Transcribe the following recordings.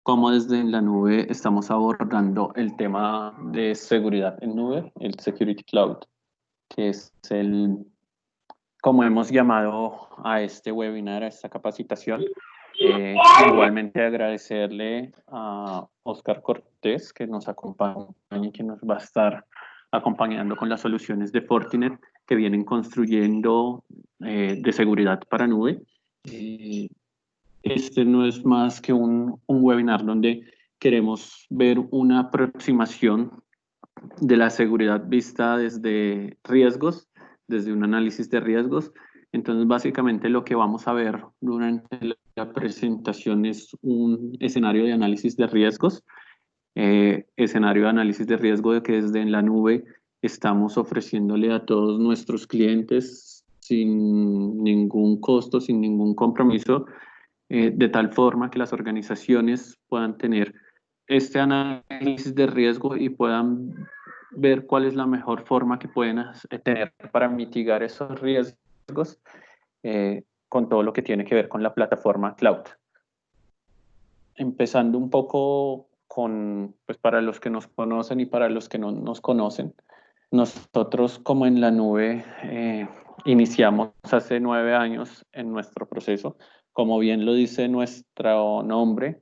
cómo desde la nube estamos abordando el tema de seguridad en nube, el Security Cloud, que es como hemos llamado a este webinar, a esta capacitación. Igualmente agradecerle a Oscar Cortés, que nos acompaña y que nos va a estar acompañando con las soluciones de Fortinet que vienen construyendo de seguridad para nube. Este no es más que un webinar donde queremos ver una aproximación de la seguridad vista desde riesgos, desde un análisis de riesgos. Entonces, básicamente lo que vamos a ver durante la presentación es un escenario de análisis de riesgos, escenario de análisis de riesgo de que desde en la nube estamos ofreciéndole a todos nuestros clientes sin ningún costo, sin ningún compromiso, de tal forma que las organizaciones puedan tener este análisis de riesgo y puedan ver cuál es la mejor forma que pueden tener para mitigar esos riesgos, con todo lo que tiene que ver con la plataforma cloud. Empezando un poco con, pues para los que nos conocen y para los que no nos conocen, nosotros como en la nube iniciamos hace 9 años en nuestro proceso. Como bien lo dice nuestro nombre,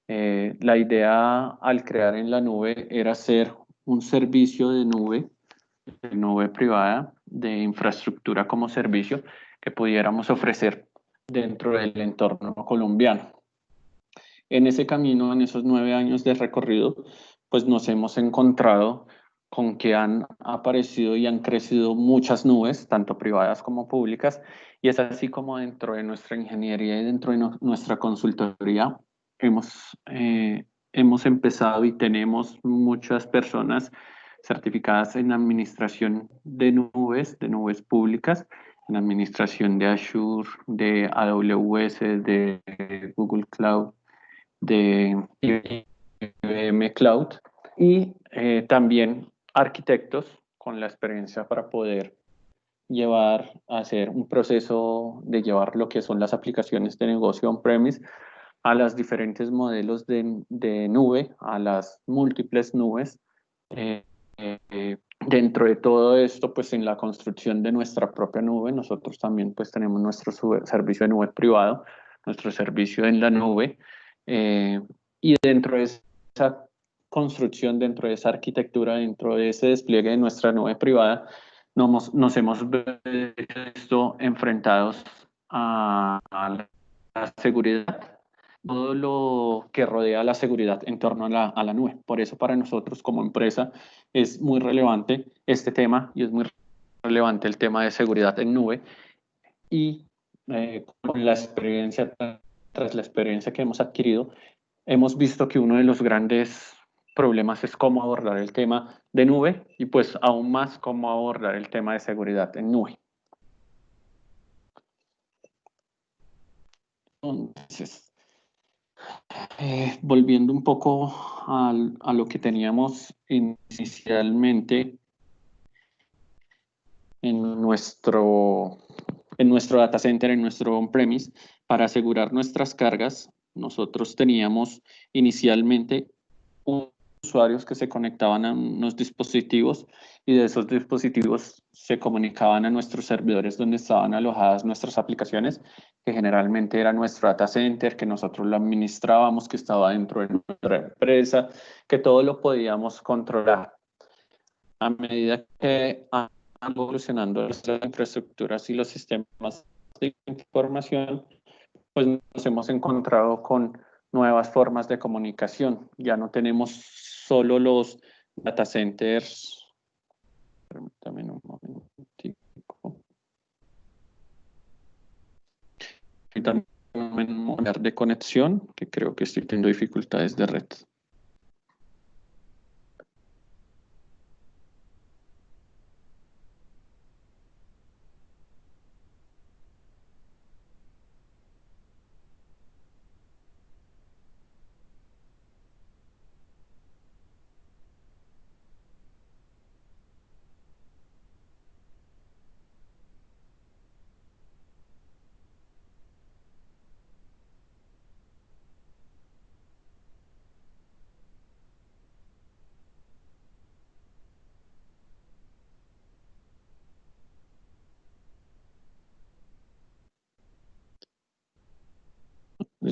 la idea al crear en la nube era ser un servicio de nube privada, de infraestructura como servicio que pudiéramos ofrecer dentro del entorno colombiano. En ese camino, en esos 9 años de recorrido, pues nos hemos encontrado con que han aparecido y han crecido muchas nubes, tanto privadas como públicas, y es así como dentro de nuestra ingeniería y dentro de nuestra consultoría hemos empezado y tenemos muchas personas certificadas en administración de nubes públicas, en administración de Azure, de AWS, de Google Cloud, de IBM Cloud y también arquitectos con la experiencia para poder hacer un proceso de llevar lo que son las aplicaciones de negocio on-premise a los diferentes modelos de nube, a las múltiples nubes. Eh, Dentro de todo esto, pues en la construcción de nuestra propia nube, nosotros también pues tenemos nuestro servicio de nube privado, nuestro servicio en la nube, eh, y dentro de esa construcción, dentro de esa arquitectura, dentro de ese despliegue de nuestra nube privada, nos hemos visto enfrentados a la seguridad, todo lo que rodea la seguridad en torno a la nube. Por eso para nosotros como empresa es muy relevante este tema y es muy relevante el tema de seguridad en nube y con la experiencia, tras la experiencia que hemos adquirido, hemos visto que uno de los grandes problemas es cómo abordar el tema de nube y pues aún más cómo abordar el tema de seguridad en nube. Entonces, volviendo un poco a lo que teníamos inicialmente en nuestro data center, en nuestro on-premise, para asegurar nuestras cargas, nosotros teníamos inicialmente usuarios que se conectaban a unos dispositivos y de esos dispositivos se comunicaban a nuestros servidores donde estaban alojadas nuestras aplicaciones, que generalmente era nuestro data center, que nosotros lo administrábamos, que estaba dentro de nuestra empresa, que todo lo podíamos controlar. A medida que han evolucionando nuestras infraestructuras y los sistemas de información, pues nos hemos encontrado con nuevas formas de comunicación. Ya no tenemos solo los data centers. Permítame un momentico. Permítame un momento de conexión, que creo que estoy teniendo dificultades de red.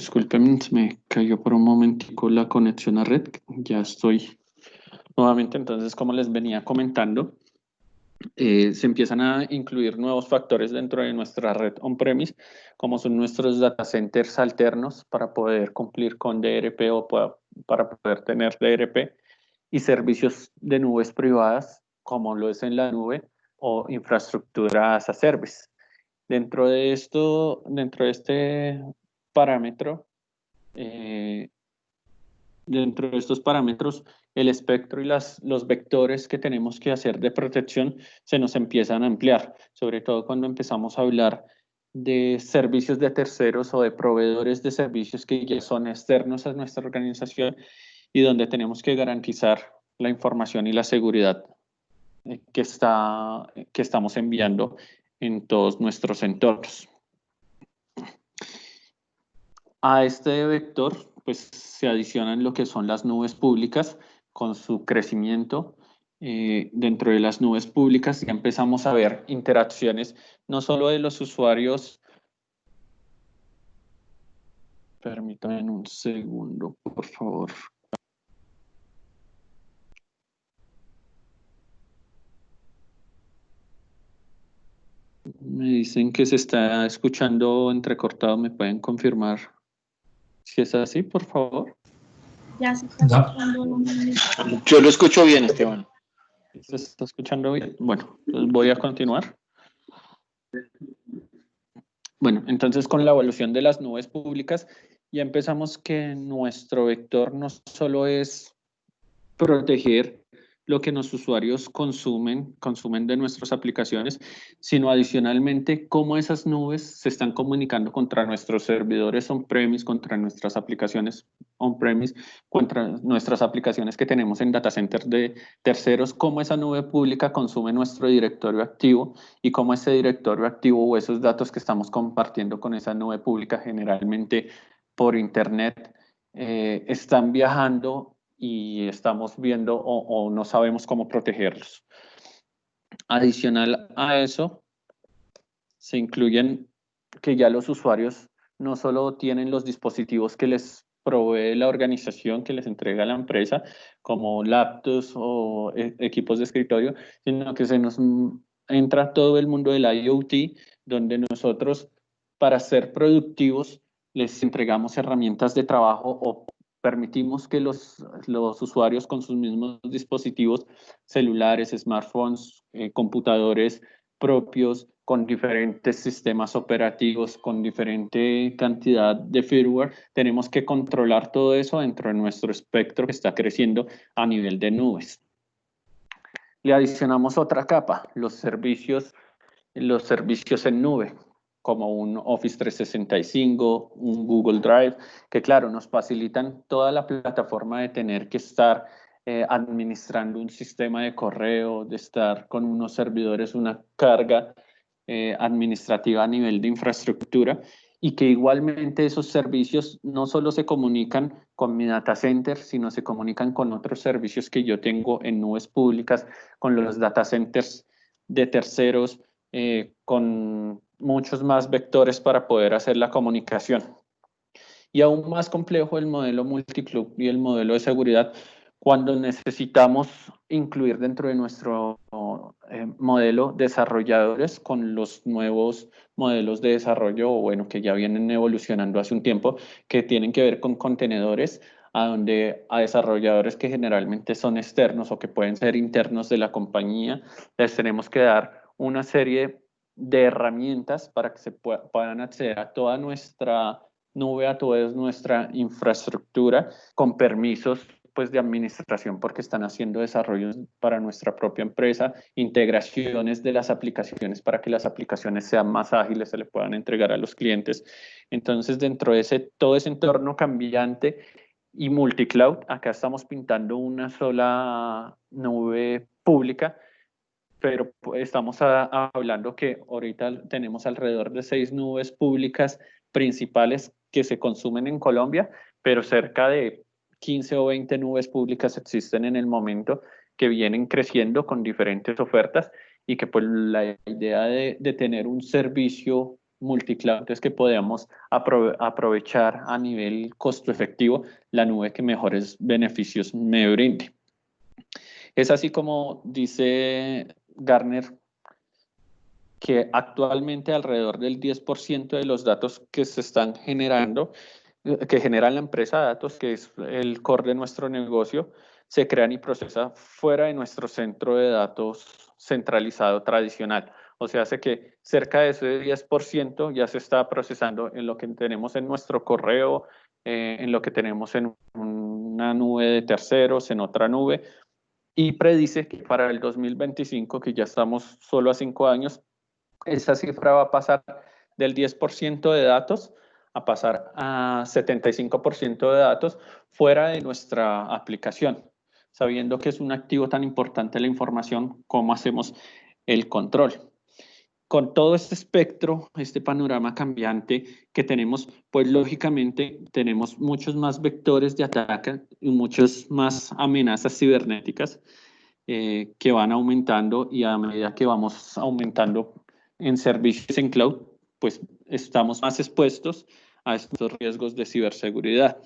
Disculpen, se me cayó por un momentico la conexión a red. Ya estoy nuevamente. Entonces, como les venía comentando, se empiezan a incluir nuevos factores dentro de nuestra red on-premise, como son nuestros data centers alternos para poder cumplir con DRP o para poder tener DRP, y servicios de nubes privadas, como lo es en la nube o infraestructura as a service. Dentro de esto, dentro de este parámetro, eh, dentro de estos parámetros, el espectro y los vectores que tenemos que hacer de protección se nos empiezan a ampliar, sobre todo cuando empezamos a hablar de servicios de terceros o de proveedores de servicios que ya son externos a nuestra organización y donde tenemos que garantizar la información y la seguridad que estamos enviando en todos nuestros entornos. A este vector, pues se adicionan lo que son las nubes públicas con su crecimiento. Dentro de las nubes públicas ya empezamos a ver interacciones no solo de los usuarios. Permítanme un segundo, por favor. Me dicen que se está escuchando entrecortado. ¿Me pueden confirmar si es así, por favor? Ya se está escuchando. Yo lo escucho bien, Esteban. ¿Se está escuchando bien? Bueno, pues voy a continuar. Bueno, entonces con la evolución de las nubes públicas ya empezamos que nuestro vector no solo es proteger lo que los usuarios consumen de nuestras aplicaciones, sino adicionalmente cómo esas nubes se están comunicando contra nuestros servidores on-premise, contra nuestras aplicaciones on-premise, contra nuestras aplicaciones que tenemos en data centers de terceros, cómo esa nube pública consume nuestro directorio activo y cómo ese directorio activo o esos datos que estamos compartiendo con esa nube pública generalmente por internet están viajando y estamos viendo o no sabemos cómo protegerlos. Adicional a eso, se incluyen que ya los usuarios no solo tienen los dispositivos que les provee la organización, que les entrega la empresa, como laptops o equipos de escritorio, sino que se nos entra todo el mundo del IoT, donde nosotros, para ser productivos, les entregamos herramientas de trabajo o permitimos que los usuarios con sus mismos dispositivos, celulares, smartphones, computadores propios, con diferentes sistemas operativos, con diferente cantidad de firmware, tenemos que controlar todo eso dentro de nuestro espectro que está creciendo a nivel de nubes. Le adicionamos otra capa, los servicios en nube, como un Office 365, un Google Drive, que claro, nos facilitan toda la plataforma de tener que estar administrando un sistema de correo, de estar con unos servidores, una carga administrativa a nivel de infraestructura, y que igualmente esos servicios no solo se comunican con mi data center, sino se comunican con otros servicios que yo tengo en nubes públicas, con los data centers de terceros, con muchos más vectores para poder hacer la comunicación. Y aún más complejo el modelo multiclub y el modelo de seguridad cuando necesitamos incluir dentro de nuestro modelo desarrolladores con los nuevos modelos de desarrollo, o bueno, que ya vienen evolucionando hace un tiempo, que tienen que ver con contenedores, a donde a desarrolladores que generalmente son externos o que pueden ser internos de la compañía, les tenemos que dar una serie de herramientas para que se puedan acceder a toda nuestra nube, a toda nuestra infraestructura con permisos pues de administración, porque están haciendo desarrollos para nuestra propia empresa, integraciones de las aplicaciones para que las aplicaciones sean más ágiles, se le puedan entregar a los clientes. Entonces, dentro de todo ese entorno cambiante y multicloud, acá estamos pintando una sola nube pública, pero estamos hablando que ahorita tenemos alrededor de 6 nubes públicas principales que se consumen en Colombia, pero cerca de 15 o 20 nubes públicas existen en el momento, que vienen creciendo con diferentes ofertas, y que pues la idea de tener un servicio multicloud es que podemos aprovechar a nivel costo efectivo la nube que mejores beneficios me brinde. Es así como dice Gartner, que actualmente alrededor del 10% de los datos que se están generando, que genera la empresa de datos, que es el core de nuestro negocio, se crean y procesan fuera de nuestro centro de datos centralizado tradicional. O sea, hace que cerca de ese 10% ya se está procesando en lo que tenemos en nuestro correo, en lo que tenemos en una nube de terceros, en otra nube, y predice que para el 2025, que ya estamos solo a 5 años, esa cifra va a pasar del 10% de datos a pasar a 75% de datos fuera de nuestra aplicación, sabiendo que es un activo tan importante la información, ¿cómo hacemos el control? Con todo este espectro, este panorama cambiante que tenemos, pues lógicamente tenemos muchos más vectores de ataque y muchas más amenazas cibernéticas que van aumentando, y a medida que vamos aumentando en servicios en cloud, pues estamos más expuestos a estos riesgos de ciberseguridad.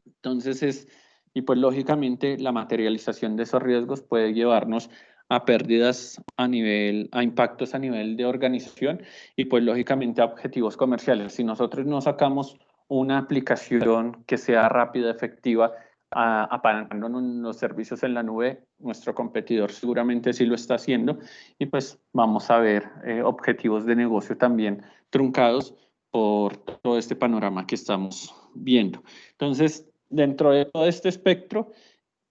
Entonces y pues lógicamente la materialización de esos riesgos puede llevarnos a pérdidas a impactos a nivel de organización y pues lógicamente a objetivos comerciales. Si nosotros no sacamos una aplicación que sea rápida, efectiva, apalancándonos los servicios en la nube, nuestro competidor seguramente sí lo está haciendo, y pues vamos a ver objetivos de negocio también truncados por todo este panorama que estamos viendo. Entonces, dentro de todo este espectro,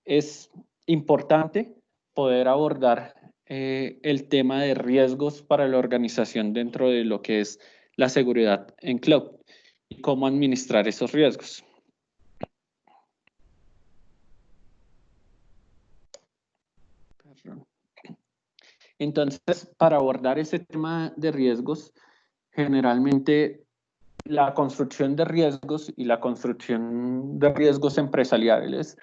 es importante poder abordar el tema de riesgos para la organización dentro de lo que es la seguridad en cloud y cómo administrar esos riesgos. Entonces, para abordar ese tema de riesgos, generalmente la construcción de riesgos y la construcción de riesgos empresariales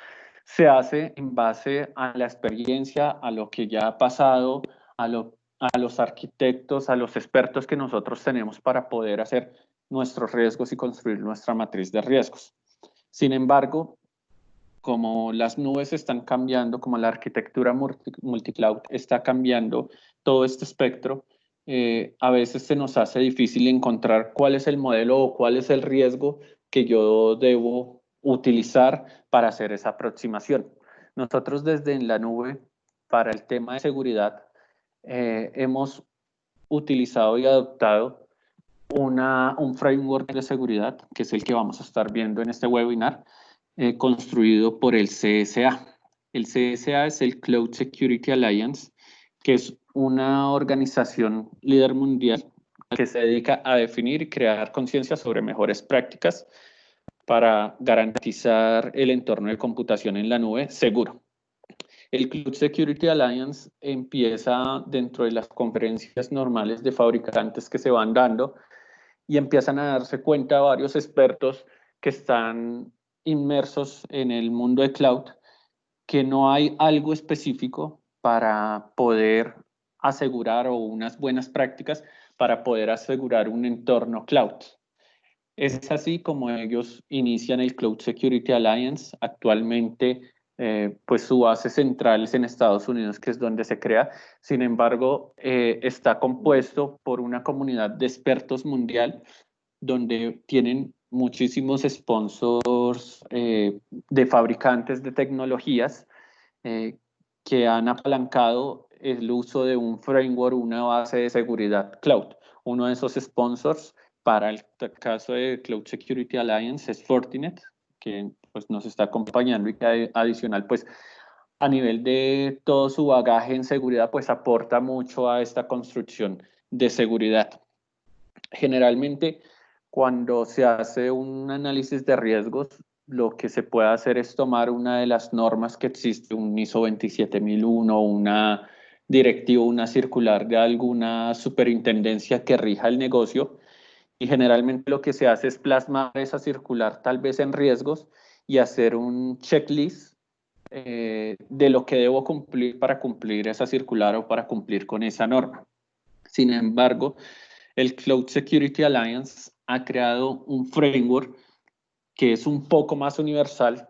se hace en base a la experiencia, a lo que ya ha pasado, a los arquitectos, a los expertos que nosotros tenemos para poder hacer nuestros riesgos y construir nuestra matriz de riesgos. Sin embargo, como las nubes están cambiando, como la arquitectura multicloud está cambiando todo este espectro, a veces se nos hace difícil encontrar cuál es el modelo o cuál es el riesgo que yo debo utilizar para hacer esa aproximación. Nosotros desde en la nube, para el tema de seguridad, hemos utilizado y adoptado un framework de seguridad, que es el que vamos a estar viendo en este webinar, construido por el CSA. El CSA es el Cloud Security Alliance, que es una organización líder mundial que se dedica a definir y crear conciencia sobre mejores prácticas para garantizar el entorno de computación en la nube seguro. El Cloud Security Alliance empieza dentro de las conferencias normales de fabricantes que se van dando, y empiezan a darse cuenta varios expertos que están inmersos en el mundo de cloud, que no hay algo específico para poder asegurar, o unas buenas prácticas para poder asegurar un entorno cloud. Es así como ellos inician el Cloud Security Alliance. Actualmente, pues su base central es en Estados Unidos, que es donde se crea. Sin embargo, está compuesto por una comunidad de expertos mundial, donde tienen muchísimos sponsors de fabricantes de tecnologías que han apalancado el uso de un framework, una base de seguridad cloud. Uno de esos sponsors para el caso de Cloud Security Alliance es Fortinet, que pues, nos está acompañando, y que adicional, pues a nivel de todo su bagaje en seguridad, pues aporta mucho a esta construcción de seguridad. Generalmente, cuando se hace un análisis de riesgos, lo que se puede hacer es tomar una de las normas que existe, un ISO 27001, una directiva, una circular de alguna superintendencia que rija el negocio, y generalmente lo que se hace es plasmar esa circular tal vez en riesgos y hacer un checklist de lo que debo cumplir para cumplir esa circular o para cumplir con esa norma. Sin embargo, el Cloud Security Alliance ha creado un framework que es un poco más universal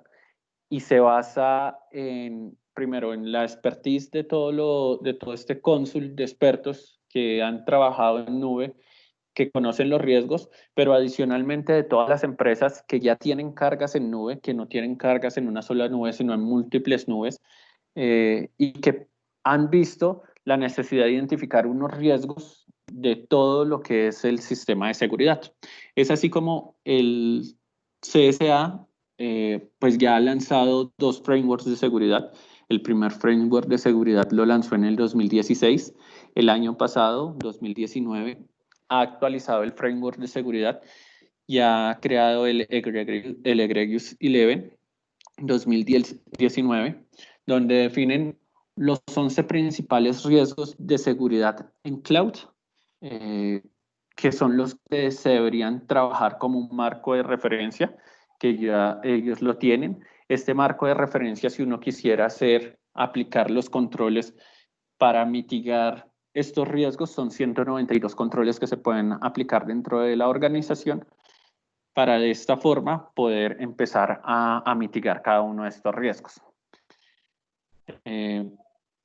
y se basa primero en la expertise de todo este cónsul de expertos que han trabajado en nube, que conocen los riesgos, pero adicionalmente de todas las empresas que ya tienen cargas en nube, que no tienen cargas en una sola nube, sino en múltiples nubes, y que han visto la necesidad de identificar unos riesgos de todo lo que es el sistema de seguridad. Es así como el CSA pues ya ha lanzado 2 frameworks de seguridad. El primer framework de seguridad lo lanzó en el 2016. El año pasado, 2019, ha actualizado el framework de seguridad y ha creado el Egregious 11 2019, donde definen los 11 principales riesgos de seguridad en cloud, que son los que se deberían trabajar como un marco de referencia, que ya ellos lo tienen. Este marco de referencia, si uno quisiera aplicar los controles para mitigar estos riesgos, son 192 controles que se pueden aplicar dentro de la organización para de esta forma poder empezar a mitigar cada uno de estos riesgos.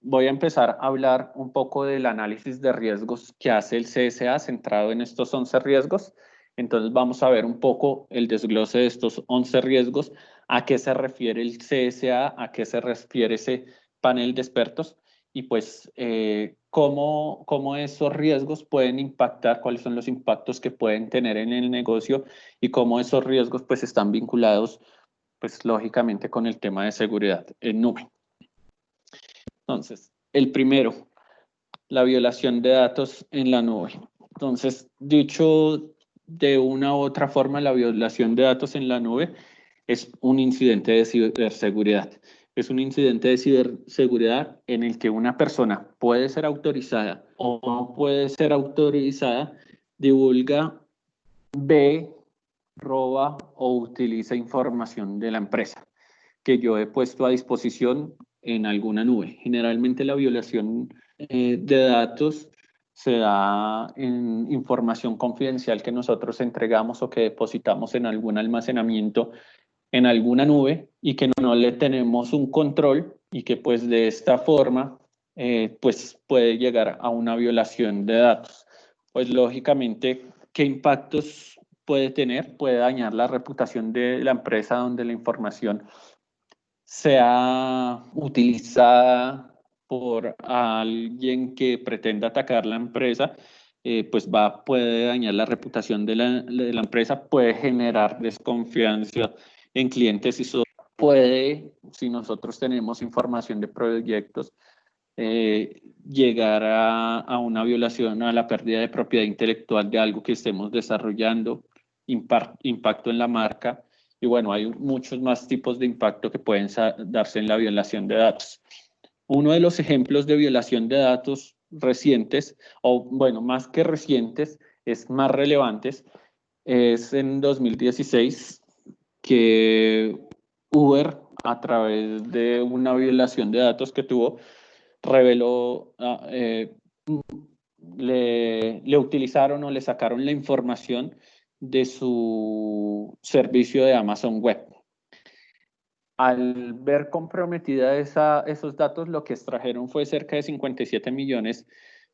Voy a empezar a hablar un poco del análisis de riesgos que hace el CSA centrado en estos 11 riesgos. Entonces vamos a ver un poco el desglose de estos 11 riesgos, a qué se refiere el CSA, a qué se refiere ese panel de expertos y pues cómo esos riesgos pueden impactar, cuáles son los impactos que pueden tener en el negocio y cómo esos riesgos pues están vinculados pues lógicamente con el tema de seguridad en nube. Entonces, el primero, la violación de datos en la nube. Entonces, dicho de una u otra forma, la violación de datos en la nube es un incidente de ciberseguridad. Es un incidente de ciberseguridad en el que una persona puede ser autorizada o no puede ser autorizada, divulga, ve, roba o utiliza información de la empresa que yo he puesto a disposición en alguna nube. Generalmente la violación de datos se da en información confidencial que nosotros entregamos o que depositamos en algún almacenamiento en alguna nube y que no le tenemos un control y que pues de esta forma pues puede llegar a una violación de datos. Pues lógicamente, ¿qué impactos puede tener? Puede dañar la reputación de la empresa donde la información sea utilizada por alguien que pretenda atacar la empresa, pues puede dañar la reputación de la empresa, puede generar desconfianza en clientes y eso puede, si nosotros tenemos información de proyectos, llegar a una violación, a la pérdida de propiedad intelectual de algo que estemos desarrollando, impacto en la marca. Y bueno, hay muchos más tipos de impacto que pueden darse en la violación de datos. Uno de los ejemplos de violación de datos recientes, o bueno, más que recientes, es más relevantes, es en 2016 que Uber, a través de una violación de datos que tuvo, reveló, le utilizaron o le sacaron la información de su servicio de Amazon Web. Al ver comprometida esos datos, lo que extrajeron fue cerca de 57 millones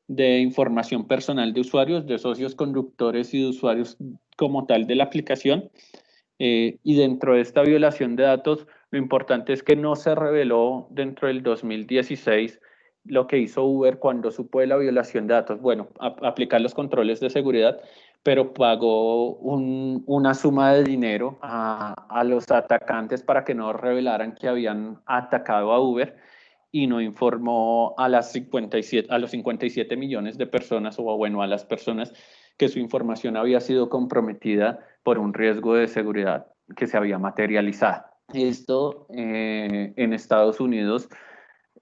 de información personal de usuarios, de socios conductores y de usuarios como tal de la aplicación. Y dentro de esta violación de datos, lo importante es que no se reveló dentro del 2016 lo que hizo Uber cuando supo de la violación de datos. Bueno, aplicar los controles de seguridad, pero pagó una suma de dinero a los atacantes para que no revelaran que habían atacado a Uber y no informó a los 57 millones de personas, o bueno, a las personas que su información había sido comprometida por un riesgo de seguridad que se había materializado. Esto en Estados Unidos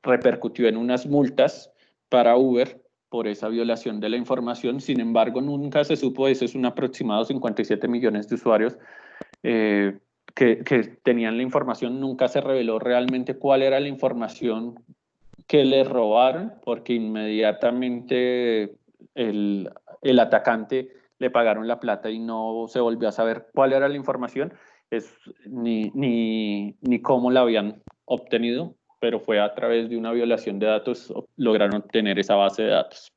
repercutió en unas multas para Uber por esa violación de la información. Sin embargo, nunca se supo, eso es un aproximado 57 millones de usuarios que tenían la información. Nunca se reveló realmente cuál era la información que le robaron, porque inmediatamente el atacante le pagaron la plata y no se volvió a saber cuál era la información, ni cómo la habían obtenido, pero fue a través de una violación de datos, lograron obtener esa base de datos.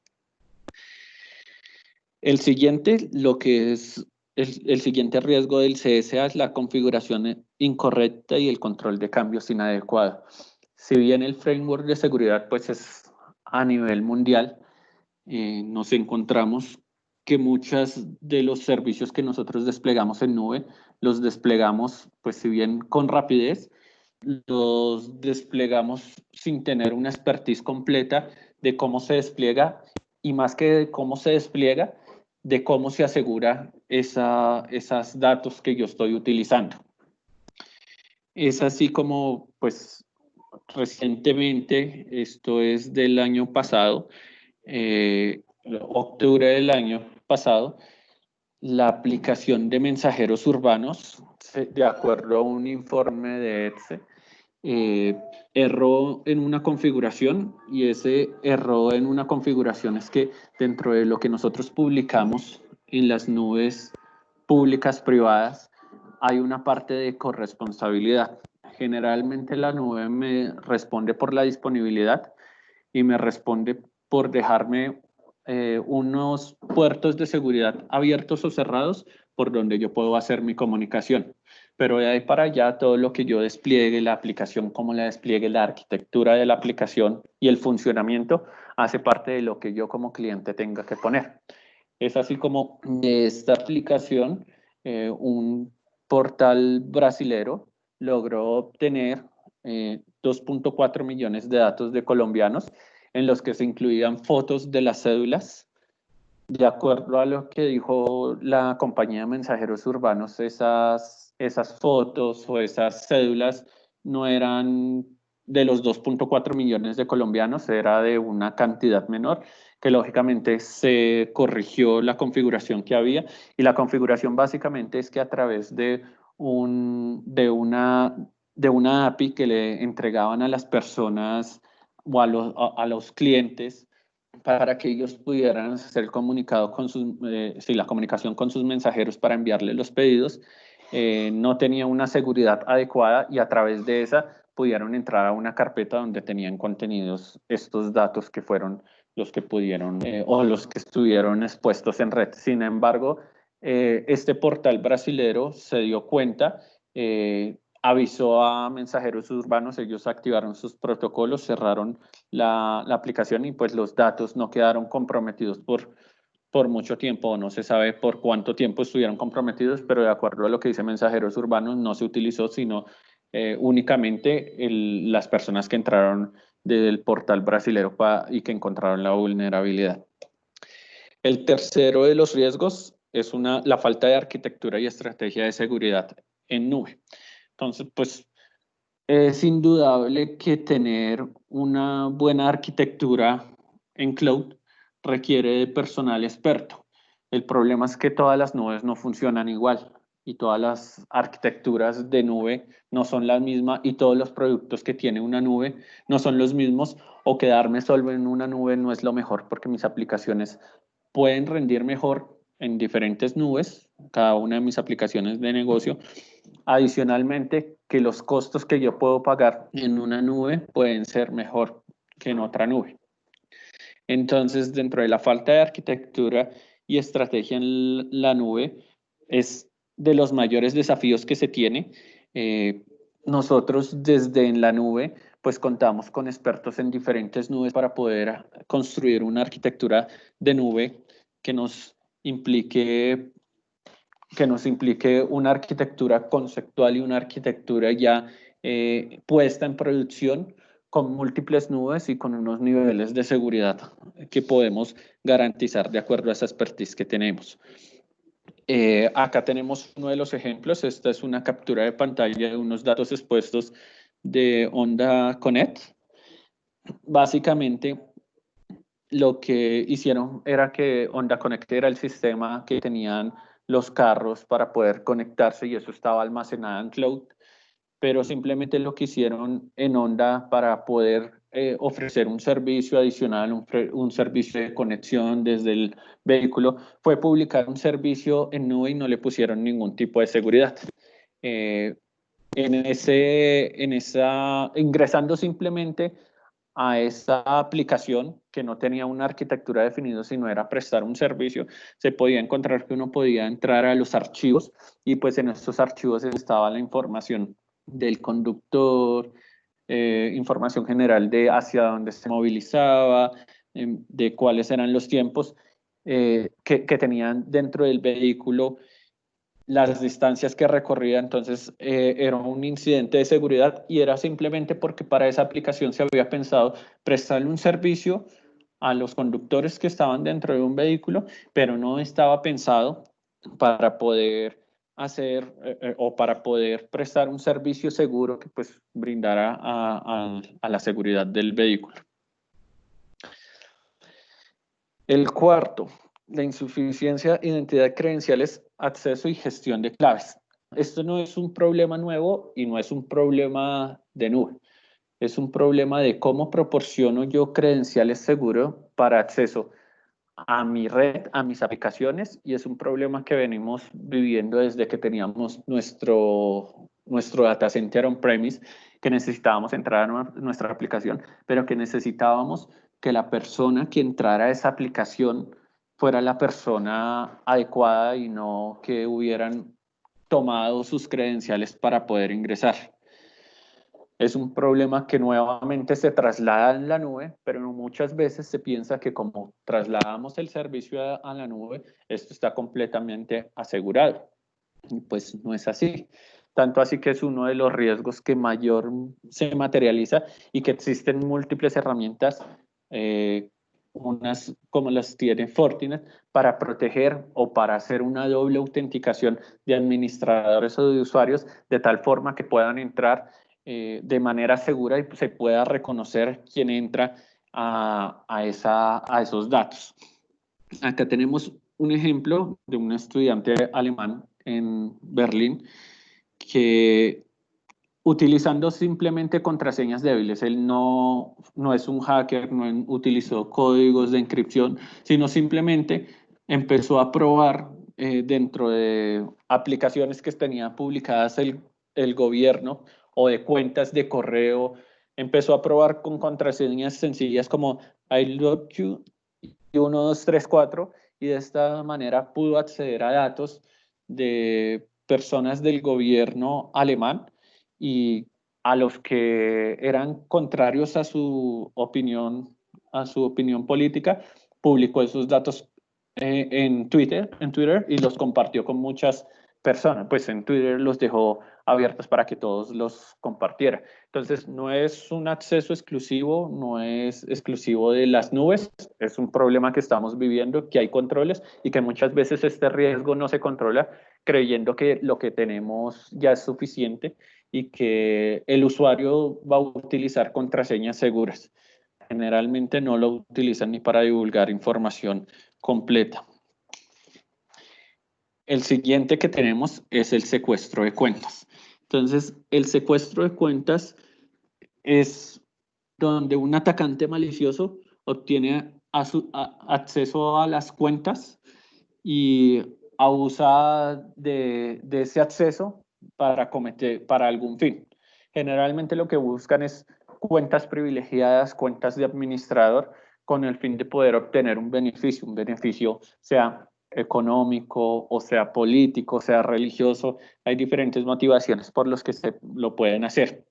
El siguiente, el siguiente riesgo del CSA es la configuración incorrecta y el control de cambios inadecuado. Si bien el framework de seguridad pues es a nivel mundial, nos encontramos que muchos de los servicios que nosotros desplegamos en nube, los desplegamos, pues si bien con rapidez, los desplegamos sin tener una expertise completa de cómo se despliega y más que de cómo se despliega, de cómo se asegura esos datos que yo estoy utilizando. Es así como, pues, recientemente, esto es del año pasado, octubre del año pasado, la aplicación de mensajeros urbanos, de acuerdo a un informe de ETSE, erró en una configuración, y ese error en una configuración es que dentro de lo que nosotros publicamos en las nubes públicas privadas hay una parte de corresponsabilidad. Generalmente la nube me responde por la disponibilidad y me responde por dejarme unos puertos de seguridad abiertos o cerrados por donde yo puedo hacer mi comunicación. Pero de ahí para allá, todo lo que yo despliegue, la aplicación, cómo la despliegue, la arquitectura de la aplicación y el funcionamiento, hace parte de lo que yo como cliente tenga que poner. Es así como de esta aplicación, un portal brasilero logró obtener 2.4 millones de datos de colombianos en los que se incluían fotos de las cédulas. De acuerdo a lo que dijo la compañía de mensajeros urbanos, esas fotos o esas cédulas no eran de los 2.4 millones de colombianos, era de una cantidad menor, que lógicamente se corrigió la configuración que había, y la configuración básicamente es que a través de una API que le entregaban a las personas o a los clientes para que ellos pudieran hacer el comunicado con la comunicación con sus mensajeros para enviarle los pedidos, no tenía una seguridad adecuada, y a través de esa pudieron entrar a una carpeta donde tenían contenidos estos datos que fueron los que pudieron o los que estuvieron expuestos en red. Sin embargo, este portal brasilero se dio cuenta, avisó a mensajeros urbanos, ellos activaron sus protocolos, cerraron la aplicación y pues los datos no quedaron comprometidos por mucho tiempo. No se sabe por cuánto tiempo estuvieron comprometidos, pero de acuerdo a lo que dice mensajeros urbanos, no se utilizó sino únicamente las personas que entraron del portal brasilero y que encontraron la vulnerabilidad. El tercero de los riesgos es la falta de arquitectura y estrategia de seguridad en nube. Entonces, pues es indudable que tener una buena arquitectura en cloud requiere de personal experto. El problema es que todas las nubes no funcionan igual y todas las arquitecturas de nube no son las mismas, y todos los productos que tiene una nube no son los mismos, o quedarme solo en una nube no es lo mejor, porque mis aplicaciones pueden rendir mejor en diferentes nubes, cada una de mis aplicaciones de negocio. Adicionalmente, que los costos que yo puedo pagar en una nube pueden ser mejor que en otra nube. Entonces, dentro de la falta de arquitectura y estrategia en la nube, es de los mayores desafíos que se tiene. Nosotros desde en la nube, pues contamos con expertos en diferentes nubes para poder construir una arquitectura de nube que nos implique una arquitectura conceptual y una arquitectura ya puesta en producción, con múltiples nubes y con unos niveles de seguridad que podemos garantizar de acuerdo a esa expertise que tenemos. Acá tenemos uno de los ejemplos. Esta es una captura de pantalla de unos datos expuestos de Honda Connect. Básicamente, lo que hicieron era que Honda Connect era el sistema que tenían los carros para poder conectarse, y eso estaba almacenado en cloud. pero simplemente lo que hicieron en Honda para poder ofrecer un servicio adicional, un servicio de conexión desde el vehículo, fue publicar un servicio en nube y no le pusieron ningún tipo de seguridad. Ingresando simplemente a esa aplicación que no tenía una arquitectura definida, sino era prestar un servicio, se podía encontrar que uno podía entrar a los archivos y pues en estos archivos estaba la información del conductor, información general de hacia dónde se movilizaba, de cuáles eran los tiempos que tenían dentro del vehículo, las distancias que recorría. Entonces era un incidente de seguridad y era simplemente porque para esa aplicación se había pensado prestarle un servicio a los conductores que estaban dentro de un vehículo, pero no estaba pensado para poder hacer o para poder prestar un servicio seguro que pues brindara a la seguridad del vehículo. El cuarto, la insuficiencia de identidad de credenciales, acceso y gestión de claves. Esto no es un problema nuevo y no es un problema de nube. Es un problema de cómo proporciono yo credenciales seguros para acceso a mi red, a mis aplicaciones, y es un problema que venimos viviendo desde que teníamos nuestro data center on-premise, que necesitábamos entrar a nuestra aplicación, pero que necesitábamos que la persona que entrara a esa aplicación fuera la persona adecuada y no que hubieran tomado sus credenciales para poder ingresar. Es un problema que nuevamente se traslada en la nube, pero muchas veces se piensa que como trasladamos el servicio a la nube, esto está completamente asegurado. Y pues no es así. Tanto así que es uno de los riesgos que mayor se materializa y que existen múltiples herramientas, unas como las tiene Fortinet, para proteger o para hacer una doble autenticación de administradores o de usuarios, de tal forma que puedan entrar de manera segura y se pueda reconocer quién entra a esos datos. Acá tenemos un ejemplo de un estudiante alemán en Berlín que, utilizando simplemente contraseñas débiles, él no es un hacker, no utilizó códigos de encripción, sino simplemente empezó a probar dentro de aplicaciones que tenía publicadas el gobierno o de cuentas de correo, empezó a probar con contraseñas sencillas como I love you y 1, 2, 3, 4, y de esta manera pudo acceder a datos de personas del gobierno alemán y a los que eran contrarios a su opinión política, publicó esos datos en Twitter y los compartió con muchas personas. Pues en Twitter los dejó abiertos para que todos los compartieran. Entonces, no es un acceso exclusivo, no es exclusivo de las nubes, es un problema que estamos viviendo, que hay controles y que muchas veces este riesgo no se controla creyendo que lo que tenemos ya es suficiente y que el usuario va a utilizar contraseñas seguras. Generalmente no lo utilizan ni para divulgar información completa. El siguiente que tenemos es el secuestro de cuentas. Entonces, el secuestro de cuentas es donde un atacante malicioso obtiene acceso a las cuentas y abusa de ese acceso para algún fin. Generalmente lo que buscan es cuentas privilegiadas, cuentas de administrador, con el fin de poder obtener un beneficio sea económico o sea político, o sea religioso. Hay diferentes motivaciones por los que se lo pueden hacer.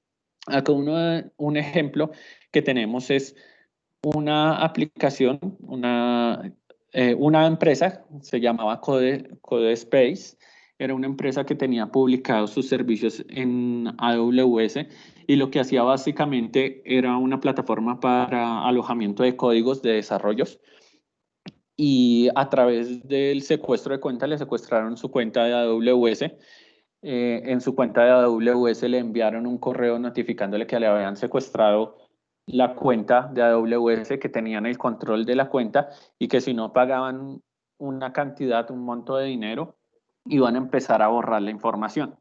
Acá un ejemplo que tenemos es una aplicación, una empresa, se llamaba CodeSpace, era una empresa que tenía publicados sus servicios en AWS y lo que hacía básicamente era una plataforma para alojamiento de códigos de desarrollos, y a través del secuestro de cuenta le secuestraron su cuenta de AWS. En su cuenta de AWS le enviaron un correo notificándole que le habían secuestrado la cuenta de AWS, que tenían el control de la cuenta y que si no pagaban una cantidad, un monto de dinero, iban a empezar a borrar la información.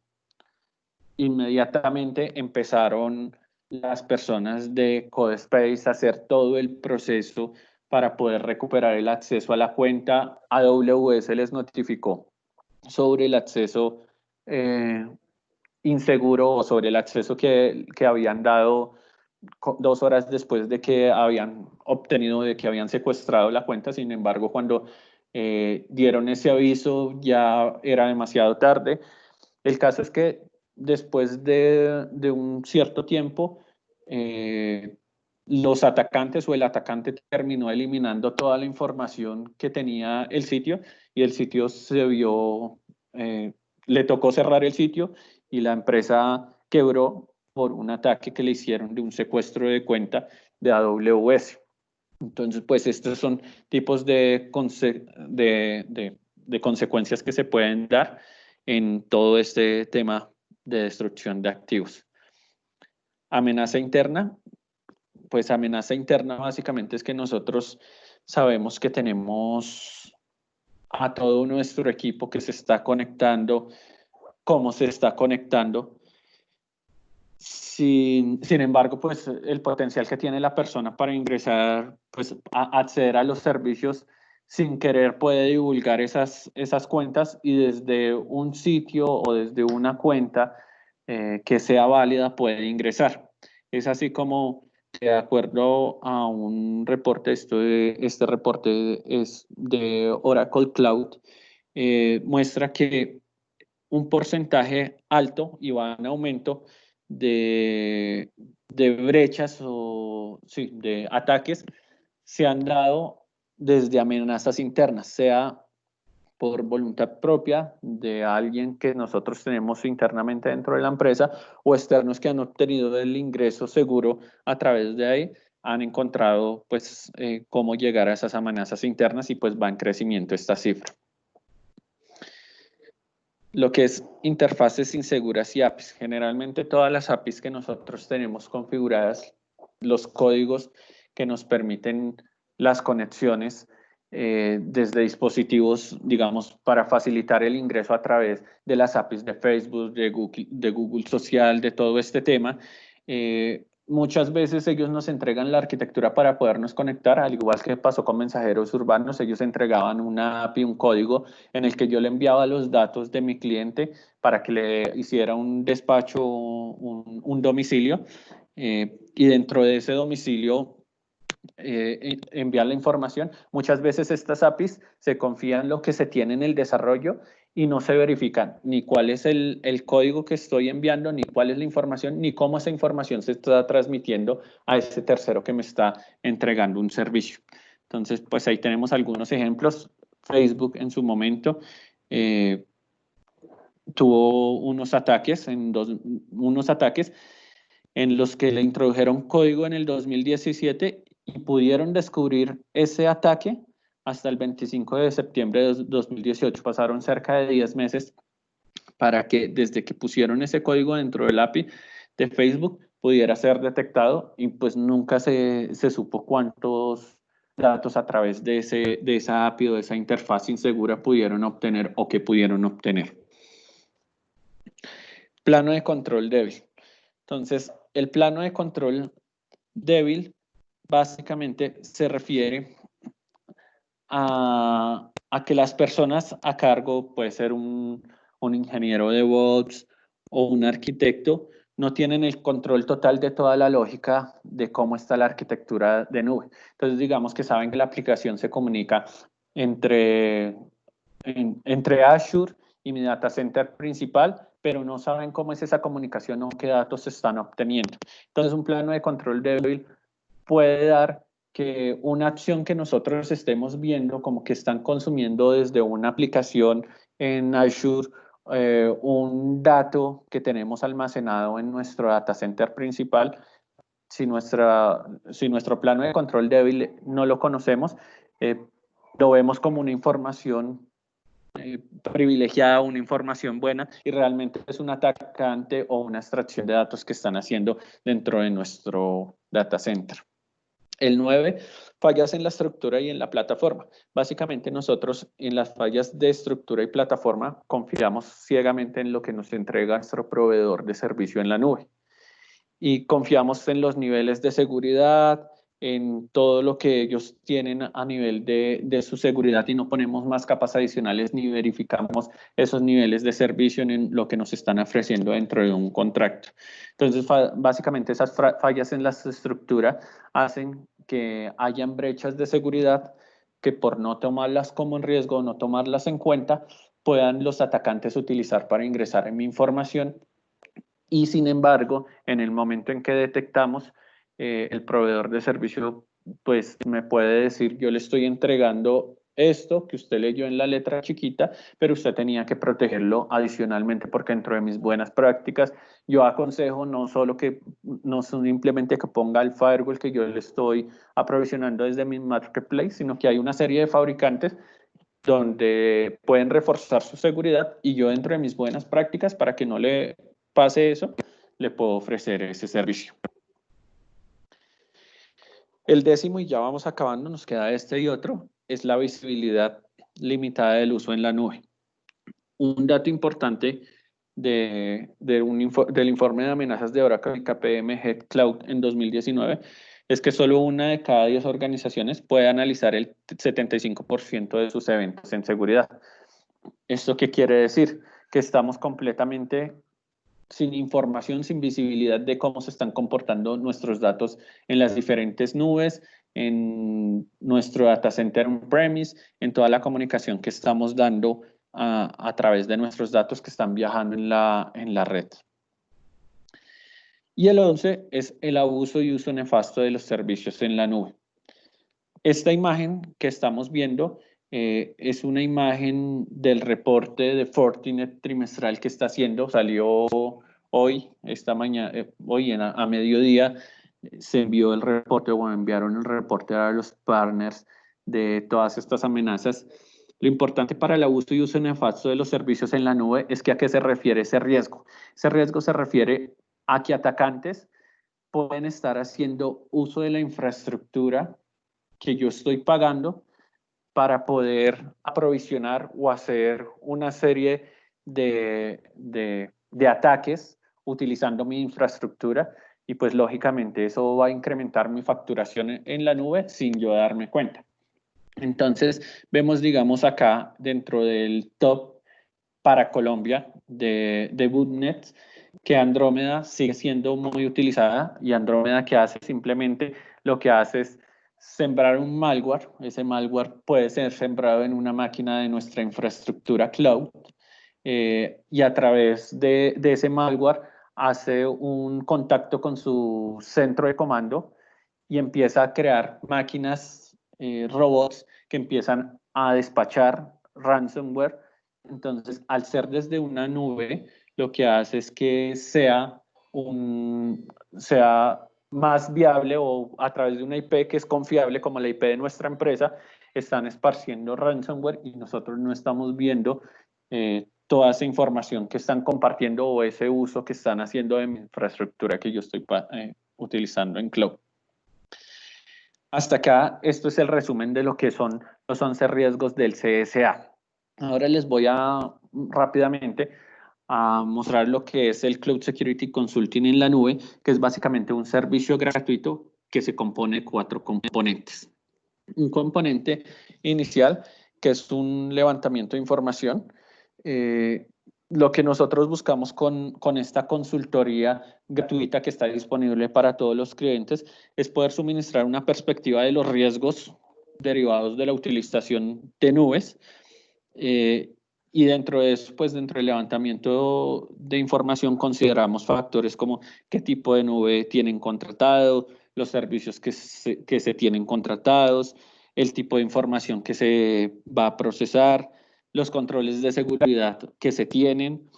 inmediatamente empezaron las personas de CodeSpace a hacer todo el proceso para poder recuperar el acceso a la cuenta. AWS les notificó sobre el acceso inseguro o sobre el acceso que habían dado 2 horas después de que habían obtenido, de que habían secuestrado la cuenta. Sin embargo, cuando dieron ese aviso ya era demasiado tarde. El caso es que después de un cierto tiempo, los atacantes o el atacante terminó eliminando toda la información que tenía el sitio y el sitio se vio, le tocó cerrar el sitio y la empresa quebró por un ataque que le hicieron de un secuestro de cuenta de AWS. Entonces, pues estos son tipos de consecuencias que se pueden dar en todo este tema de destrucción de activos. Amenaza interna. Pues amenaza interna básicamente es que nosotros sabemos que tenemos a todo nuestro equipo que se está conectando, cómo se está conectando. Sin embargo, pues el potencial que tiene la persona para ingresar, pues acceder a los servicios sin querer puede divulgar esas cuentas y desde un sitio o desde una cuenta que sea válida puede ingresar. Es así como, de acuerdo a un reporte, este reporte es de Oracle Cloud, muestra que un porcentaje alto y va en aumento de brechas o sí, de ataques se han dado desde amenazas internas, sea por voluntad propia de alguien que nosotros tenemos internamente dentro de la empresa o externos que han obtenido el ingreso seguro a través de ahí, han encontrado pues cómo llegar a esas amenazas internas y pues va en crecimiento esta cifra. Lo que es interfaces inseguras y APIs. Generalmente todas las APIs que nosotros tenemos configuradas, los códigos que nos permiten las conexiones desde dispositivos, digamos, para facilitar el ingreso a través de las APIs de Facebook, de Google Social, de todo este tema. Muchas veces ellos nos entregan la arquitectura para podernos conectar, al igual que pasó con mensajeros urbanos, ellos entregaban una API, un código en el que yo le enviaba los datos de mi cliente para que le hiciera un despacho, un domicilio, y dentro de ese domicilio enviar la información. Muchas veces estas APIs se confían en lo que se tiene en el desarrollo y no se verifican ni cuál es el código que estoy enviando, ni cuál es la información, ni cómo esa información se está transmitiendo a ese tercero que me está entregando un servicio. Entonces, pues ahí tenemos algunos ejemplos. Facebook en su momento tuvo unos ataques en los que le introdujeron código en el 2017 y pudieron descubrir ese ataque hasta el 25 de septiembre de 2018. Pasaron cerca de 10 meses para que desde que pusieron ese código dentro del API de Facebook pudiera ser detectado y pues nunca se supo cuántos datos a través de esa API o de esa interfaz insegura pudieron obtener o que pudieron obtener. Plano de control débil. Entonces, el plano de control débil básicamente se refiere a que las personas a cargo, puede ser un ingeniero de DevOps o un arquitecto, no tienen el control total de toda la lógica de cómo está la arquitectura de nube. Entonces, digamos que saben que la aplicación se comunica entre Azure y mi data center principal, pero no saben cómo es esa comunicación o qué datos se están obteniendo. Entonces, un plano de control débil puede dar que una acción que nosotros estemos viendo, como que están consumiendo desde una aplicación en Azure, un dato que tenemos almacenado en nuestro data center principal, si nuestro plano de control débil no lo conocemos, lo vemos como una información privilegiada, una información buena, y realmente es un atacante o una extracción de datos que están haciendo dentro de nuestro data center. El 9, fallas en la estructura y en la plataforma. Básicamente nosotros en las fallas de estructura y plataforma confiamos ciegamente en lo que nos entrega nuestro proveedor de servicio en la nube. Y confiamos en los niveles de seguridad, en todo lo que ellos tienen a nivel de su seguridad y no ponemos más capas adicionales ni verificamos esos niveles de servicio en lo que nos están ofreciendo dentro de un contrato. Entonces, básicamente esas fallas en la estructura hacen que hayan brechas de seguridad que por no tomarlas como en riesgo, no tomarlas en cuenta, puedan los atacantes utilizar para ingresar en mi información. Y sin embargo, en el momento en que detectamos, el proveedor de servicio pues me puede decir, yo le estoy entregando esto que usted leyó en la letra chiquita, pero usted tenía que protegerlo adicionalmente porque dentro de mis buenas prácticas yo aconsejo no solo que, no simplemente que ponga el firewall que yo le estoy aprovisionando desde mi marketplace, sino que hay una serie de fabricantes donde pueden reforzar su seguridad y yo dentro de mis buenas prácticas para que no le pase eso, le puedo ofrecer ese servicio. El 10º, y ya vamos acabando, nos queda este y otro, es la visibilidad limitada del uso en la nube. Un dato importante del informe de amenazas de Oracle y KPM Head Cloud en 2019 es que solo una de cada 10 organizaciones puede analizar el 75% de sus eventos en seguridad. ¿Esto qué quiere decir? Que estamos completamente sin información, sin visibilidad de cómo se están comportando nuestros datos en las diferentes nubes, en nuestro data center on-premise, en toda la comunicación que estamos dando a través de nuestros datos que están viajando en la red. Y el 11 es el abuso y uso nefasto de los servicios en la nube. Esta imagen que estamos viendo es una imagen del reporte de Fortinet trimestral que está haciendo, salió hoy, esta mañana, hoy a mediodía, se envió el reporte o enviaron el reporte a los partners de todas estas amenazas. Lo importante para el abuso y uso nefasto de los servicios en la nube es que a qué se refiere ese riesgo. Ese riesgo se refiere a que atacantes pueden estar haciendo uso de la infraestructura que yo estoy pagando para poder aprovisionar o hacer una serie de ataques utilizando mi infraestructura y pues lógicamente eso va a incrementar mi facturación en la nube sin yo darme cuenta. Entonces vemos, digamos, acá dentro del top para Colombia de Bootnet que Andrómeda sigue siendo muy utilizada y Andrómeda que hace simplemente lo que hace es sembrar un malware. Ese malware puede ser sembrado en una máquina de nuestra infraestructura cloud y a través de ese malware hace un contacto con su centro de comando y empieza a crear máquinas, robots que empiezan a despachar ransomware. Entonces, al ser desde una nube, lo que hace es que sea más viable o a través de una IP que es confiable como la IP de nuestra empresa, están esparciendo ransomware y nosotros no estamos viendo toda esa información que están compartiendo o ese uso que están haciendo de mi infraestructura que yo estoy utilizando en cloud. Hasta acá, esto es el resumen de lo que son los 11 riesgos del CSA. Ahora les voy rápidamente a mostrar lo que es el Cloud Security Consulting en la nube, que es básicamente un servicio gratuito que se compone de 4 componentes. Un componente inicial, que es un levantamiento de información. Lo que nosotros buscamos con esta consultoría gratuita que está disponible para todos los clientes es poder suministrar una perspectiva de los riesgos derivados de la utilización de nubes y dentro de eso, pues dentro del levantamiento de información consideramos factores como qué tipo de nube tienen contratado, los servicios que se tienen contratados, el tipo de información que se va a procesar, los controles de seguridad que se tienen,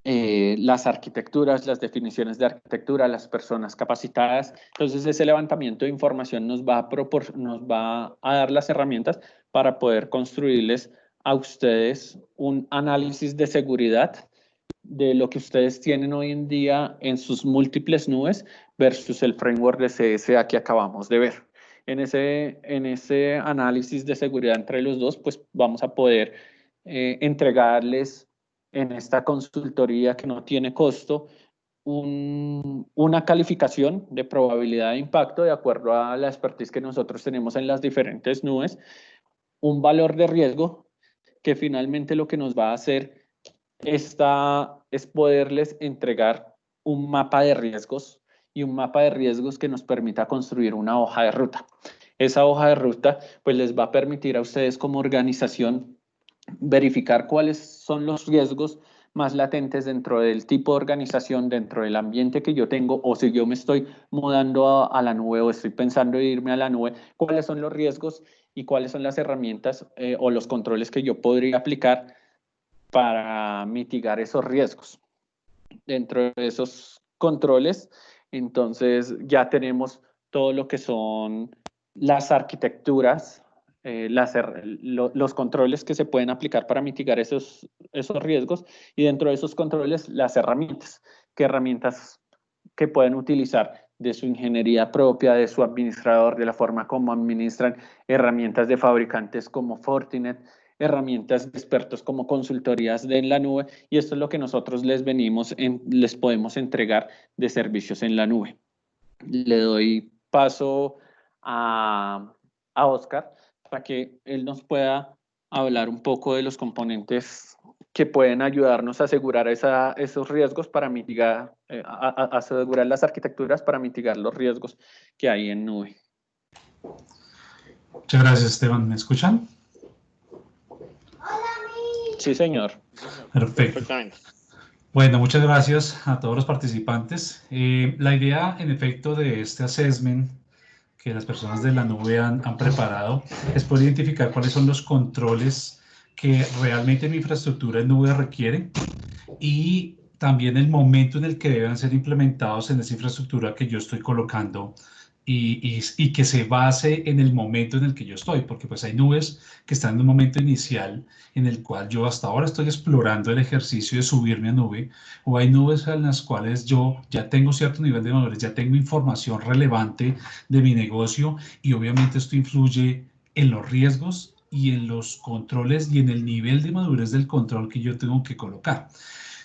las arquitecturas, las definiciones de arquitectura, las personas capacitadas. Entonces, ese levantamiento de información nos va a dar las herramientas para poder construirles a ustedes un análisis de seguridad de lo que ustedes tienen hoy en día en sus múltiples nubes versus el framework de CSA que acabamos de ver. En ese análisis de seguridad entre los dos, pues vamos a poder entregarles en esta consultoría que no tiene costo una calificación de probabilidad de impacto de acuerdo a la expertise que nosotros tenemos en las diferentes nubes, un valor de riesgo que finalmente lo que nos va a hacer es poderles entregar un mapa de riesgos y un mapa de riesgos que nos permita construir una hoja de ruta. Esa hoja de ruta pues les va a permitir a ustedes como organización verificar cuáles son los riesgos más latentes dentro del tipo de organización, dentro del ambiente que yo tengo, o si yo me estoy mudando a la nube o estoy pensando en irme a la nube, cuáles son los riesgos y cuáles son las herramientas o los controles que yo podría aplicar para mitigar esos riesgos. Dentro de esos controles, entonces ya tenemos todo lo que son las arquitecturas, los controles que se pueden aplicar para mitigar esos riesgos, y dentro de esos controles las herramientas. ¿Qué herramientas que pueden utilizar de su ingeniería propia, de su administrador, de la forma como administran, herramientas de fabricantes como Fortinet, herramientas de expertos como consultorías en la nube, y esto es lo que nosotros les podemos entregar de servicios en la nube. Le doy paso a Oscar para que él nos pueda hablar un poco de los componentes que pueden ayudarnos a asegurar esos riesgos para mitigar, asegurar las arquitecturas para mitigar los riesgos que hay en nube. Muchas gracias, Esteban. ¿Me escuchan? Sí, señor. Perfecto. Bueno, muchas gracias a todos los participantes. La idea, en efecto, de este assessment que las personas de la nube han preparado es poder identificar cuáles son los controles que realmente mi infraestructura en nube requiere y también el momento en el que deben ser implementados en esa infraestructura que yo estoy colocando y que se base en el momento en el que yo estoy, porque pues hay nubes que están en un momento inicial en el cual yo hasta ahora estoy explorando el ejercicio de subirme a nube, o hay nubes en las cuales yo ya tengo cierto nivel de madurez, ya tengo información relevante de mi negocio y obviamente esto influye en los riesgos y en los controles y en el nivel de madurez del control que yo tengo que colocar.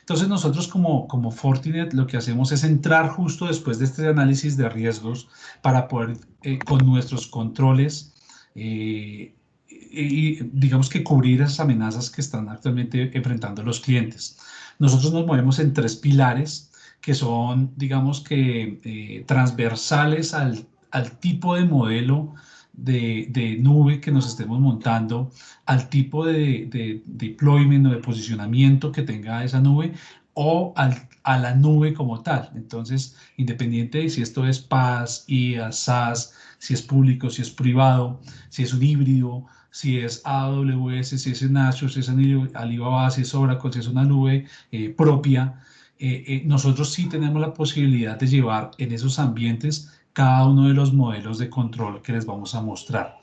Entonces nosotros como Fortinet lo que hacemos es entrar justo después de este análisis de riesgos para poder con nuestros controles y digamos que cubrir esas amenazas que están actualmente enfrentando los clientes. Nosotros nos movemos en 3 pilares que son, digamos que transversales al tipo de modelo de nube que nos estemos montando, al tipo de deployment o de posicionamiento que tenga esa nube o a la nube como tal. Entonces, independiente de si esto es PaaS, IaaS, SaaS, si es público, si es privado, si es un híbrido, si es AWS, si es en Azure, si es en Alibaba, si es Oracle, si es una nube propia, nosotros sí tenemos la posibilidad de llevar en esos ambientes cada uno de los modelos de control que les vamos a mostrar.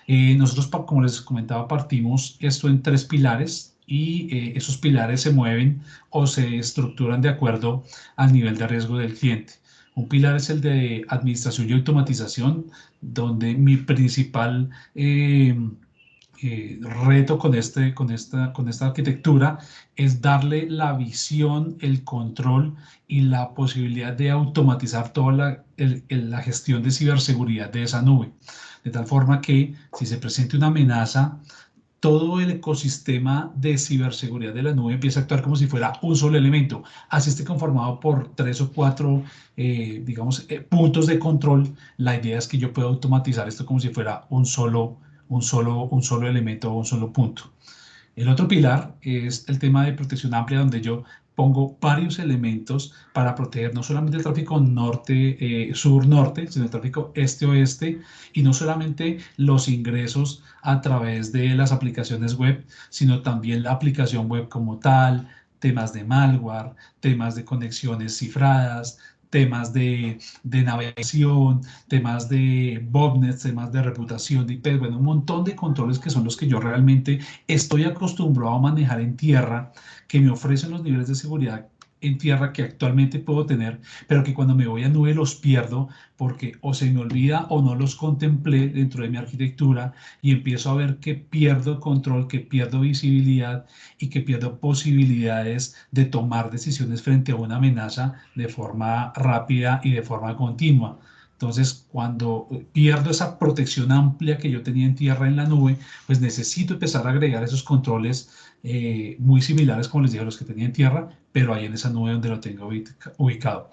Nosotros, como les comentaba, partimos esto en 3 pilares y esos pilares se mueven o se estructuran de acuerdo al nivel de riesgo del cliente. Un pilar es el de administración y automatización, donde mi principal reto con esta arquitectura es darle la visión, el control y la posibilidad de automatizar toda la gestión de ciberseguridad de esa nube. De tal forma que si se presenta una amenaza, todo el ecosistema de ciberseguridad de la nube empieza a actuar como si fuera un solo elemento. Así esté conformado por 3 o 4, puntos de control. La idea es que yo pueda automatizar esto como si fuera un solo elemento o un solo punto. El otro pilar es el tema de protección amplia, donde yo pongo varios elementos para proteger no solamente el tráfico sur-norte, sino el tráfico este-oeste, y no solamente los ingresos a través de las aplicaciones web, sino también la aplicación web como tal, temas de malware, temas de conexiones cifradas, temas de navegación, temas de botnets, temas de reputación de IP, bueno, un montón de controles que son los que yo realmente estoy acostumbrado a manejar en tierra, que me ofrecen los niveles de seguridad en tierra que actualmente puedo tener, pero que cuando me voy a nube los pierdo porque o se me olvida o no los contemplé dentro de mi arquitectura y empiezo a ver que pierdo control, que pierdo visibilidad y que pierdo posibilidades de tomar decisiones frente a una amenaza de forma rápida y de forma continua. Entonces, cuando pierdo esa protección amplia que yo tenía en tierra en la nube, pues necesito empezar a agregar esos controles muy similares, como les dije, a los que tenía en tierra, pero ahí en esa nube donde lo tengo ubicado.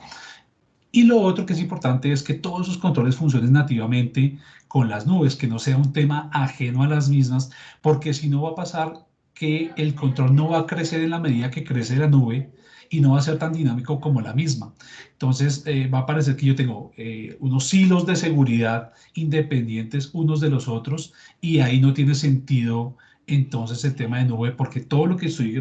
Y lo otro que es importante es que todos esos controles funcionen nativamente con las nubes, que no sea un tema ajeno a las mismas, porque si no va a pasar que el control no va a crecer en la medida que crece la nube y no va a ser tan dinámico como la misma. Entonces va a parecer que yo tengo unos hilos de seguridad independientes unos de los otros y ahí no tiene sentido entonces el tema de nube, porque todo lo que estoy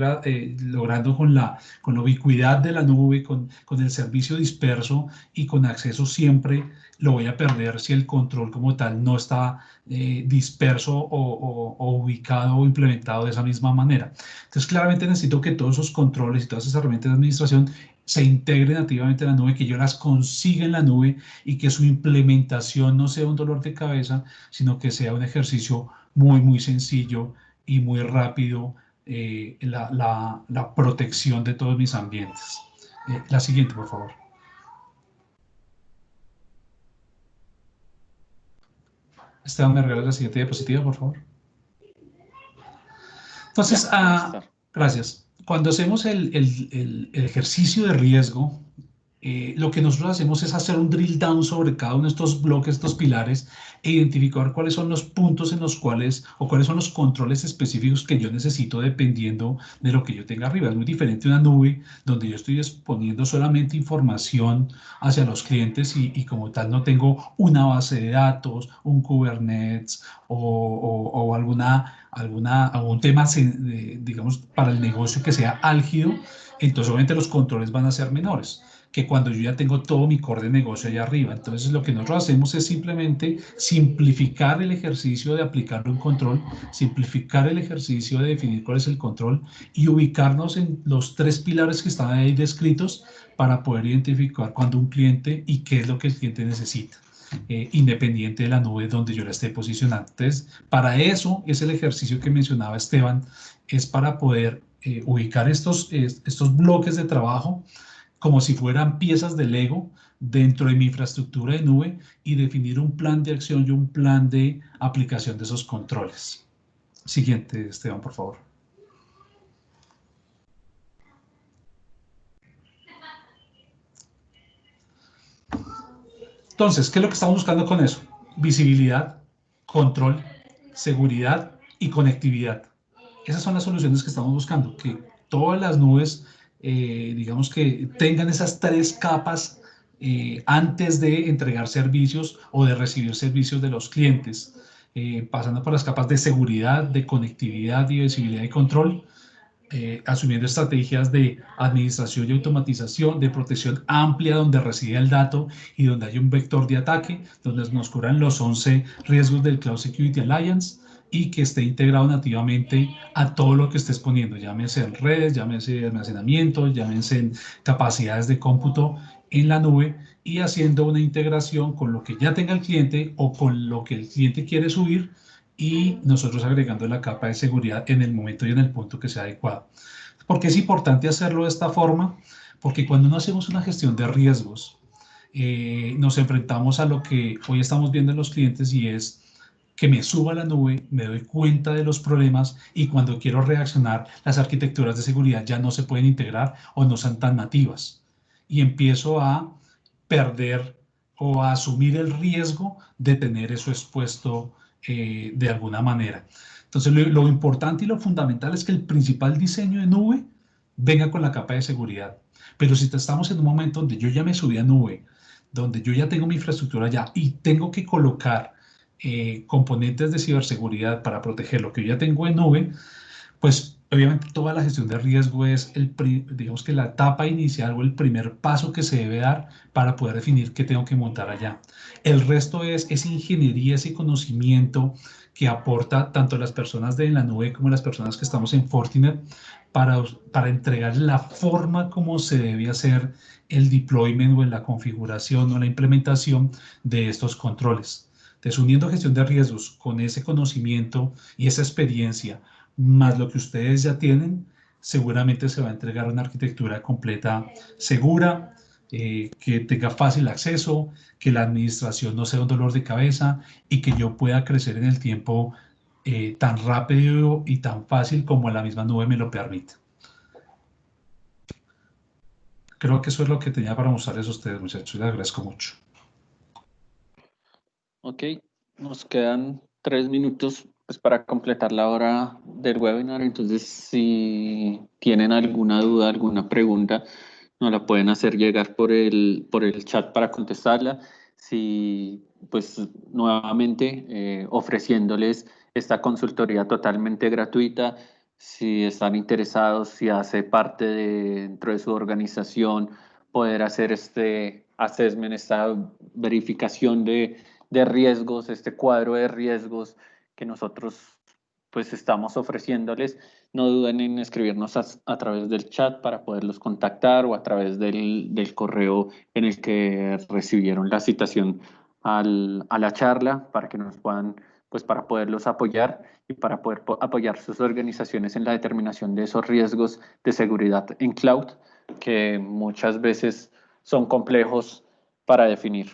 logrando con la ubicuidad de la nube, con el servicio disperso y con acceso siempre, lo voy a perder si el control como tal no está disperso o ubicado o implementado de esa misma manera. Entonces, claramente necesito que todos esos controles y todas esas herramientas de administración se integren nativamente en la nube, que yo las consiga en la nube y que su implementación no sea un dolor de cabeza, sino que sea un ejercicio muy, muy sencillo y muy rápido, la protección de todos mis ambientes. La siguiente, por favor. Esteban, ¿me regalas la siguiente diapositiva, por favor? Entonces, gracias. Cuando hacemos el ejercicio de riesgo, lo que nosotros hacemos es hacer un drill down sobre cada uno de estos bloques, estos pilares, e identificar cuáles son los puntos en los cuales, o cuáles son los controles específicos que yo necesito dependiendo de lo que yo tenga arriba. Es muy diferente una nube donde yo estoy exponiendo solamente información hacia los clientes y como tal no tengo una base de datos, un Kubernetes o algún tema, digamos, para el negocio que sea álgido. Entonces obviamente los controles van a ser menores que cuando yo ya tengo todo mi core de negocio allá arriba. Entonces lo que nosotros hacemos es simplemente simplificar el ejercicio de aplicar un control, simplificar el ejercicio de definir cuál es el control y ubicarnos en los tres pilares que están ahí descritos para poder identificar cuando un cliente y qué es lo que el cliente necesita. Independiente de la nube donde yo la esté posicionando. Entonces, para eso es el ejercicio que mencionaba Esteban, es para poder ubicar estos bloques de trabajo como si fueran piezas de Lego dentro de mi infraestructura de nube y definir un plan de acción y un plan de aplicación de esos controles. Siguiente, Esteban, por favor. Entonces, ¿qué es lo que estamos buscando con eso? Visibilidad, control, seguridad y conectividad. Esas son las soluciones que estamos buscando, que todas las nubes, digamos que tengan esas tres capas antes de entregar servicios o de recibir servicios de los clientes, pasando por las capas de seguridad, de conectividad y visibilidad y control, asumiendo estrategias de administración y automatización, de protección amplia donde reside el dato y donde hay un vector de ataque, donde nos cubran los 11 riesgos del Cloud Security Alliance y que esté integrado nativamente a todo lo que estés poniendo, llámese en redes, llámese almacenamiento, llámese en capacidades de cómputo en la nube y haciendo una integración con lo que ya tenga el cliente o con lo que el cliente quiere subir y nosotros agregando la capa de seguridad en el momento y en el punto que sea adecuado. ¿Por qué es importante hacerlo de esta forma? Porque cuando no hacemos una gestión de riesgos, nos enfrentamos a lo que hoy estamos viendo en los clientes y es que me suba a la nube, me doy cuenta de los problemas y cuando quiero reaccionar, las arquitecturas de seguridad ya no se pueden integrar o no son tan nativas. Y empiezo a perder o a asumir el riesgo de tener eso expuesto de alguna manera. Entonces, lo importante y lo fundamental es que el principal diseño de nube venga con la capa de seguridad. Pero si estamos en un momento donde yo ya me subí a nube, donde yo ya tengo mi infraestructura ya y tengo que colocar componentes de ciberseguridad para proteger lo que yo ya tengo en nube, pues Obviamente toda la gestión de riesgo es, digamos que la etapa inicial o el primer paso que se debe dar para poder definir qué tengo que montar allá. El resto es ingeniería, ese conocimiento que aporta tanto las personas de la nube como las personas que estamos en Fortinet para entregar la forma como se debe hacer el deployment o en la configuración o la implementación de estos controles. Entonces, uniendo gestión de riesgos con ese conocimiento y esa experiencia, más lo que ustedes ya tienen, seguramente se va a entregar una arquitectura completa, segura, que tenga fácil acceso, que la administración no sea un dolor de cabeza y que yo pueda crecer en el tiempo tan rápido y tan fácil como la misma nube me lo permite. Creo que eso es lo que tenía para mostrarles a ustedes, muchachos. Les agradezco mucho. Ok, nos quedan 3 minutos pues, para completar la hora del webinar. Entonces, si tienen alguna duda, alguna pregunta, nos la pueden hacer llegar por el chat para contestarla. Si, pues, nuevamente ofreciéndoles esta consultoría totalmente gratuita, si están interesados, si hace parte dentro de su organización, poder hacer este assessment, esta verificación de riesgos, este cuadro de riesgos que nosotros pues estamos ofreciéndoles, no duden en escribirnos a través del chat para poderlos contactar o a través del correo en el que recibieron la citación a la charla para que nos puedan, pues para poderlos apoyar y para poder apoyar sus organizaciones en la determinación de esos riesgos de seguridad en cloud que muchas veces son complejos para definir.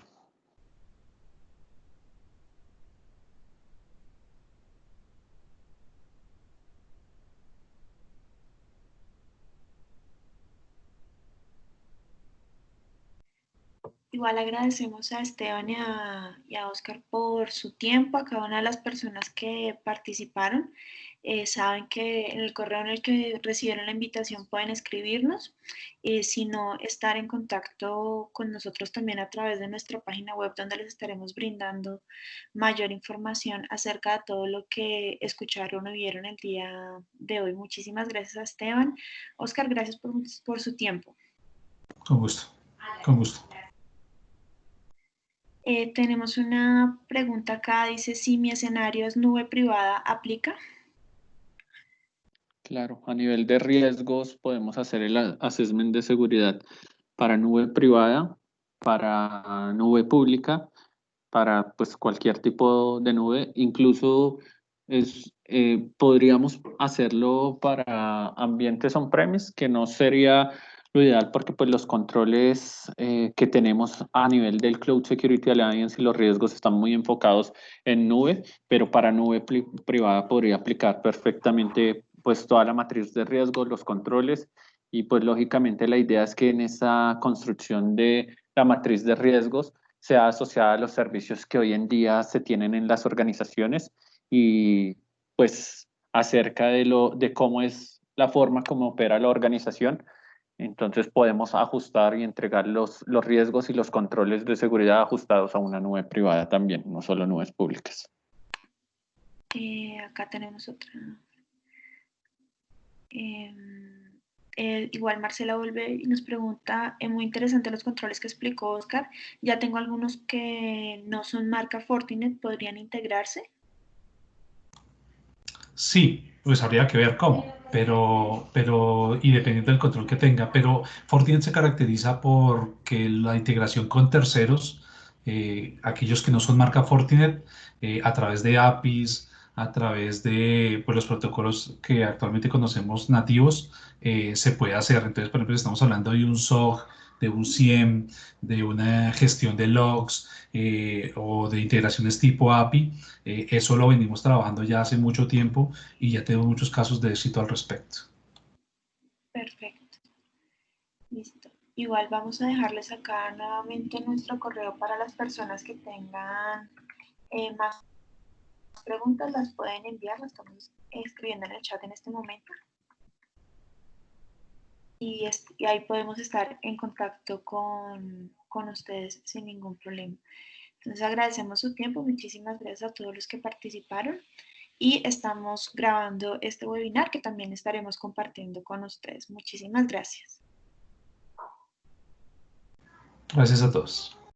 Igual agradecemos a Esteban y a Oscar por su tiempo, a cada una de las personas que participaron. Saben que en el correo en el que recibieron la invitación pueden escribirnos, sino estar en contacto con nosotros también a través de nuestra página web donde les estaremos brindando mayor información acerca de todo lo que escucharon o vieron el día de hoy. Muchísimas gracias a Esteban. Oscar, gracias por su tiempo. Con gusto, con gusto. Tenemos una pregunta acá, dice, si mi escenario es nube privada, ¿aplica? Claro, a nivel de riesgos podemos hacer el assessment de seguridad para nube privada, para nube pública, para pues cualquier tipo de nube, incluso podríamos hacerlo para ambientes on-premise, que no sería lo ideal porque pues los controles que tenemos a nivel del Cloud Security Alliance y los riesgos están muy enfocados en nube, pero para nube privada podría aplicar perfectamente pues toda la matriz de riesgo, los controles y pues lógicamente la idea es que en esa construcción de la matriz de riesgos sea asociada a los servicios que hoy en día se tienen en las organizaciones y pues acerca de cómo es la forma como opera la organización. Entonces podemos ajustar y entregar los riesgos y los controles de seguridad ajustados a una nube privada también, no solo nubes públicas. Acá tenemos otra. Igual Marcela vuelve y nos pregunta, es muy interesante los controles que explicó Oscar, ya tengo algunos que no son marca Fortinet, ¿podrían integrarse? Sí, pues habría que ver cómo, y dependiendo del control que tenga, pero Fortinet se caracteriza porque la integración con terceros, aquellos que no son marca Fortinet, a través de APIs, a través de pues, los protocolos que actualmente conocemos nativos, se puede hacer. Entonces, por ejemplo, si estamos hablando de un SOC, de un SIEM, de una gestión de logs o de integraciones tipo API, eso lo venimos trabajando ya hace mucho tiempo y ya tenemos muchos casos de éxito al respecto. Perfecto, listo. Igual vamos a dejarles acá nuevamente nuestro correo para las personas que tengan más preguntas, las pueden enviar, las estamos escribiendo en el chat en este momento. Y ahí podemos estar en contacto con ustedes sin ningún problema. Entonces agradecemos su tiempo, muchísimas gracias a todos los que participaron y estamos grabando este webinar que también estaremos compartiendo con ustedes. Muchísimas gracias. Gracias a todos.